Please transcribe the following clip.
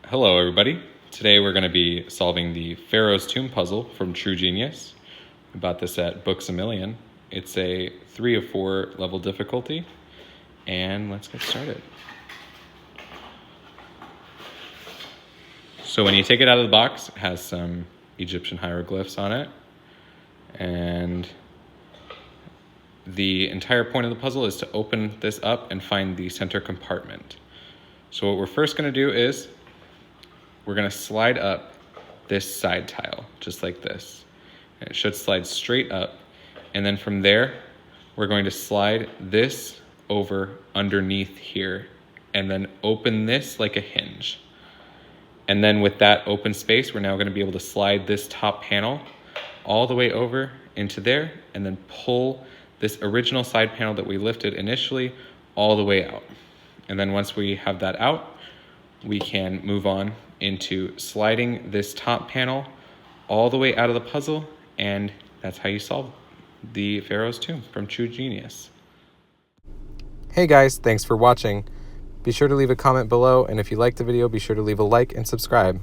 Hello everybody. Today we're going to be solving the Pharaoh's Tomb puzzle from True Genius. We bought this at Books A Million. It's a 3 of 4 level difficulty, and let's get started. So when you take it out of the box, it has some Egyptian hieroglyphs on it, and the entire point of the puzzle is to open this up and find the center compartment. So what we're first going to do is we're going to slide up this side tile, just like this. And it should slide straight up. And then from there, we're going to slide this over underneath here and then open this like a hinge. And then with that open space, we're now going to be able to slide this top panel all the way over into there and then pull this original side panel that we lifted initially all the way out. And then once we have that out, we can move on into sliding this top panel all the way out of the puzzle, and that's how you solve the Pharaoh's Tomb from True Genius. Hey guys, thanks for watching. Be sure to leave a comment below, and if you liked the video, be sure to leave a like and subscribe.